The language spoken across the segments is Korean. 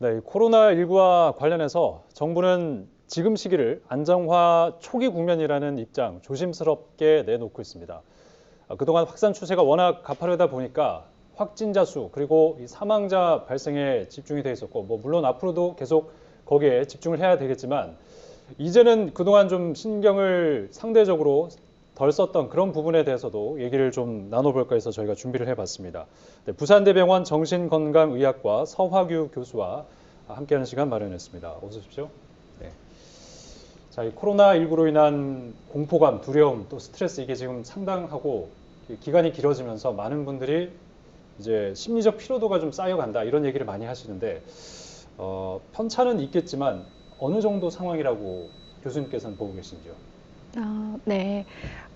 네, 코로나19와 관련해서 정부는 지금 시기를 안정화 초기 국면이라는 입장 조심스럽게 내놓고 있습니다. 그동안 확산 추세가 워낙 가파르다 보니까 확진자 수 그리고 이 사망자 발생에 집중이 돼 있었고, 물론 앞으로도 계속 거기에 집중을 해야 되겠지만 이제는 그동안 좀 신경을 상대적으로 덜 썼던 그런 부분에 대해서도 얘기를 좀 나눠볼까 해서 저희가 준비를 해봤습니다. 네, 부산대병원 정신건강의학과 서화규 교수와 함께하는 시간 마련했습니다. 어서 오십시오. 네. 자, 이 코로나19로 인한 공포감, 두려움, 또 스트레스 이게 지금 상당하고 기간이 길어지면서 많은 분들이 이제 심리적 피로도가 좀 쌓여간다 이런 얘기를 많이 하시는데 편차는 있겠지만 어느 정도 상황이라고 교수님께서는 보고 계신지요? 네.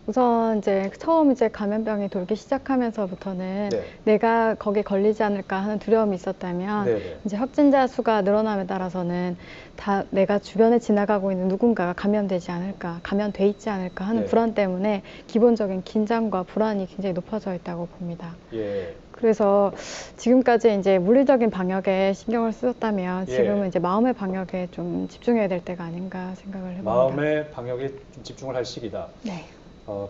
우선 처음 감염병이 돌기 시작하면서부터는 네. 내가 거기에 걸리지 않을까 하는 두려움이 있었다면 네네. 이제 확진자 수가 늘어남에 따라서는 다 내가 주변에 지나가고 있는 누군가가 감염되지 않을까, 감염돼 있지 않을까 하는 네. 불안 때문에 기본적인 긴장과 불안이 굉장히 높아져 있다고 봅니다. 예. 그래서 지금까지 이제 물리적인 방역에 신경을 쓰였다면 예. 지금은 이제 마음의 방역에 좀 집중해야 될 때가 아닌가 생각을 해봅니다. 마음의 방역에 좀 집중을 할 시기다. 네.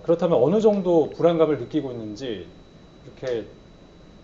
그렇다면 어느 정도 불안감을 느끼고 있는지 이렇게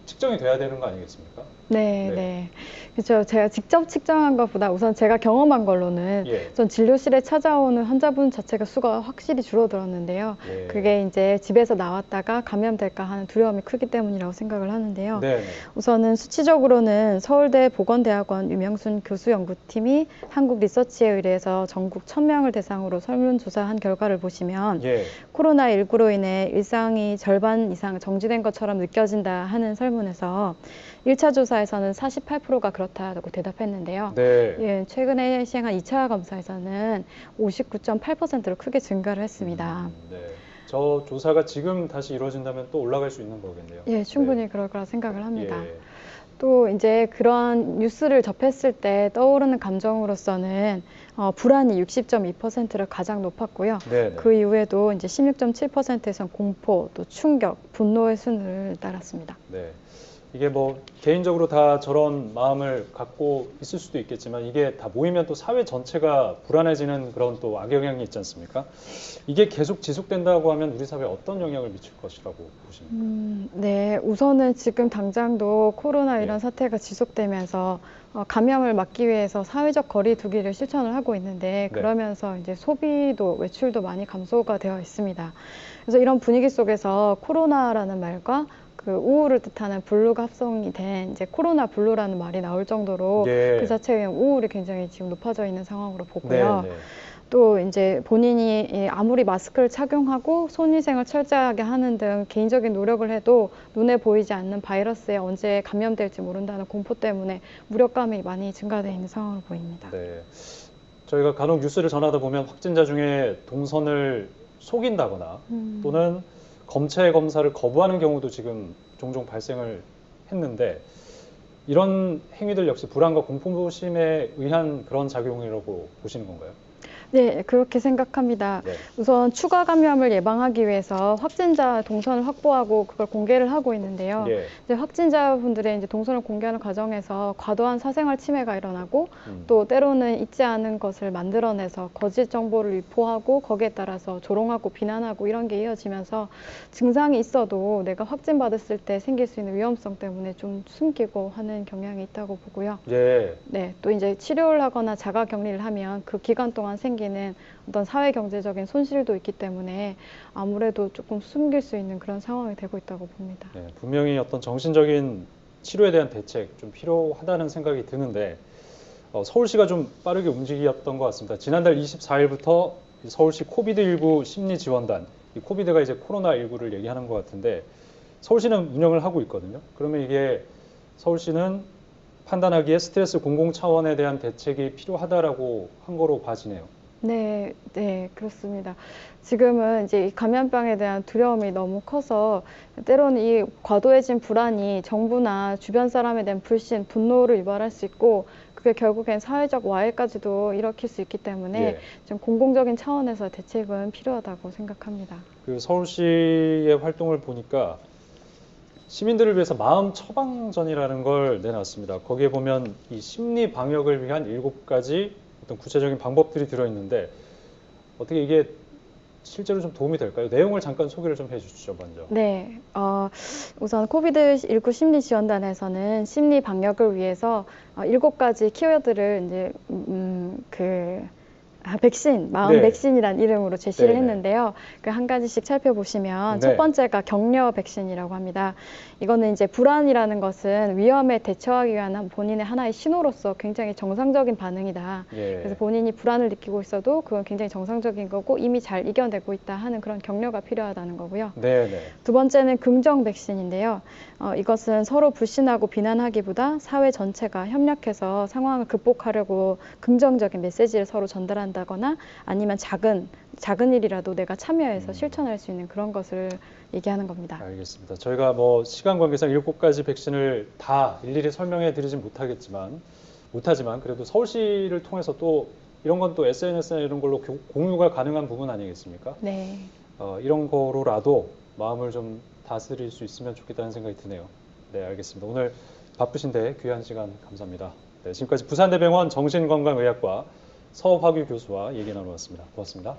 측정이 돼야 되는 거 아니겠습니까? 네, 네. 네. 그렇죠. 제가 직접 측정한 것보다 우선 제가 경험한 걸로는 예. 전 진료실에 찾아오는 환자분 자체가 수가 확실히 줄어들었는데요. 예. 그게 이제 집에서 나왔다가 감염될까 하는 두려움이 크기 때문이라고 생각을 하는데요. 네. 우선은 수치적으로는 서울대 보건대학원 유명순 교수 연구팀이 한국 리서치에 의뢰해서 전국 1000명을 대상으로 설문조사한 결과를 보시면 예. 코로나19로 인해 일상이 절반 이상 정지된 것처럼 느껴진다 하는 설문에서 1차 조사에서는 48%가 그렇다고 대답했는데요. 네. 예, 최근에 시행한 2차 검사에서는 59.8%로 크게 증가를 했습니다. 네. 저 조사가 지금 다시 이루어진다면 또 올라갈 수 있는 거겠네요. 예, 충분히 네. 그럴 거라 생각을 합니다. 예. 또 이제 그런 뉴스를 접했을 때 떠오르는 감정으로서는 불안이 60.2%를 가장 높았고요. 네네. 그 이후에도 이제 16.7%에선 공포, 또 충격, 분노의 순을 따랐습니다. 네. 이게 개인적으로 다 저런 마음을 갖고 있을 수도 있겠지만 이게 다 모이면 또 사회 전체가 불안해지는 그런 또 악영향이 있지 않습니까? 이게 계속 지속된다고 하면 우리 사회에 어떤 영향을 미칠 것이라고 보십니까? 네, 우선은 지금 당장도 코로나 이런 예. 사태가 지속되면서 감염을 막기 위해서 사회적 거리 두기를 실천을 하고 있는데 네. 그러면서 이제 소비도 외출도 많이 감소가 되어 있습니다. 그래서 이런 분위기 속에서 코로나라는 말과 그 우울을 뜻하는 블루가 합성이 된 이제 코로나 블루라는 말이 나올 정도로 예. 그 자체의 우울이 굉장히 지금 높아져 있는 상황으로 보고요. 네, 네. 또 이제 본인이 아무리 마스크를 착용하고 손위생을 철저하게 하는 등 개인적인 노력을 해도 눈에 보이지 않는 바이러스에 언제 감염될지 모른다는 공포 때문에 무력감이 많이 증가되어 있는 상황으로 보입니다. 네. 저희가 간혹 뉴스를 전하다 보면 확진자 중에 동선을 속인다거나 또는 검체 검사를 거부하는 경우도 지금 종종 발생을 했는데 이런 행위들 역시 불안과 공포심에 의한 그런 작용이라고 보시는 건가요? 네, 그렇게 생각합니다. 네. 우선 추가 감염을 예방하기 위해서 확진자 동선을 확보하고 그걸 공개를 하고 있는데요. 예. 이제 확진자분들의 이제 동선을 공개하는 과정에서 과도한 사생활 침해가 일어나고 또 때로는 있지 않은 것을 만들어내서 거짓 정보를 유포하고 거기에 따라서 조롱하고 비난하고 이런 게 이어지면서 증상이 있어도 내가 확진받았을 때 생길 수 있는 위험성 때문에 좀 숨기고 하는 경향이 있다고 보고요. 예. 네, 또 이제 치료를 하거나 자가 격리를 하면 그 기간 동안 생기는 어떤 사회 경제적인 손실도 있기 때문에 아무래도 조금 숨길 수 있는 그런 상황이 되고 있다고 봅니다. 네, 분명히 어떤 정신적인 치료에 대한 대책 좀 필요하다는 생각이 드는데 서울시가 좀 빠르게 움직였던 것 같습니다. 지난달 24일부터 서울시 코비드19 심리지원단, 이 코비드가 이제 코로나19를 얘기하는 것 같은데 서울시는 운영을 하고 있거든요. 그러면 이게 서울시는 판단하기에 스트레스 공공 차원에 대한 대책이 필요하다라고 한 거로 봐지네요. 네, 네, 그렇습니다. 지금은 이제 이 감염병에 대한 두려움이 너무 커서 때로는 이 과도해진 불안이 정부나 주변 사람에 대한 불신, 분노를 유발할 수 있고 그게 결국엔 사회적 와해까지도 일으킬 수 있기 때문에 예. 좀 공공적인 차원에서 대책은 필요하다고 생각합니다. 그 서울시의 활동을 보니까 시민들을 위해서 마음 처방전이라는 걸 내놨습니다. 거기에 보면 이 심리 방역을 위한 7가지 어떤 구체적인 방법들이 들어있는데 어떻게 이게 실제로 좀 도움이 될까요? 내용을 잠깐 소개를 좀 해주시죠, 먼저. 네, 우선 코비드19 심리지원단에서는 심리 방역을 위해서 7가지 키워드를 이제 백신, 마음 네. 백신이란 이름으로 제시를 네네. 했는데요. 그 한 가지씩 살펴보시면 네. 첫 번째가 격려 백신이라고 합니다. 이거는 이제 불안이라는 것은 위험에 대처하기 위한 본인의 하나의 신호로서 굉장히 정상적인 반응이다. 예. 그래서 본인이 불안을 느끼고 있어도 그건 굉장히 정상적인 거고 이미 잘 이겨내고 있다 하는 그런 격려가 필요하다는 거고요. 네네. 두 번째는 긍정 백신인데요. 이것은 서로 불신하고 비난하기보다 사회 전체가 협력해서 상황을 극복하려고 긍정적인 메시지를 서로 전달한다거나 아니면 작은 일이라도 내가 참여해서 실천할 수 있는 그런 것을 얘기하는 겁니다. 알겠습니다. 저희가 뭐 시간 관계상 7가지 백신을 다 일일이 설명해 드리진 못하지만 그래도 서울시를 통해서 또 이런 건 또 SNS나 이런 걸로 공유가 가능한 부분 아니겠습니까? 네. 이런 거로라도 마음을 좀 다스릴 수 있으면 좋겠다는 생각이 드네요. 네, 알겠습니다. 오늘 바쁘신데 귀한 시간 감사합니다. 네, 지금까지 부산대병원 정신건강의학과 서화규 교수와 얘기 나눠봤습니다. 고맙습니다.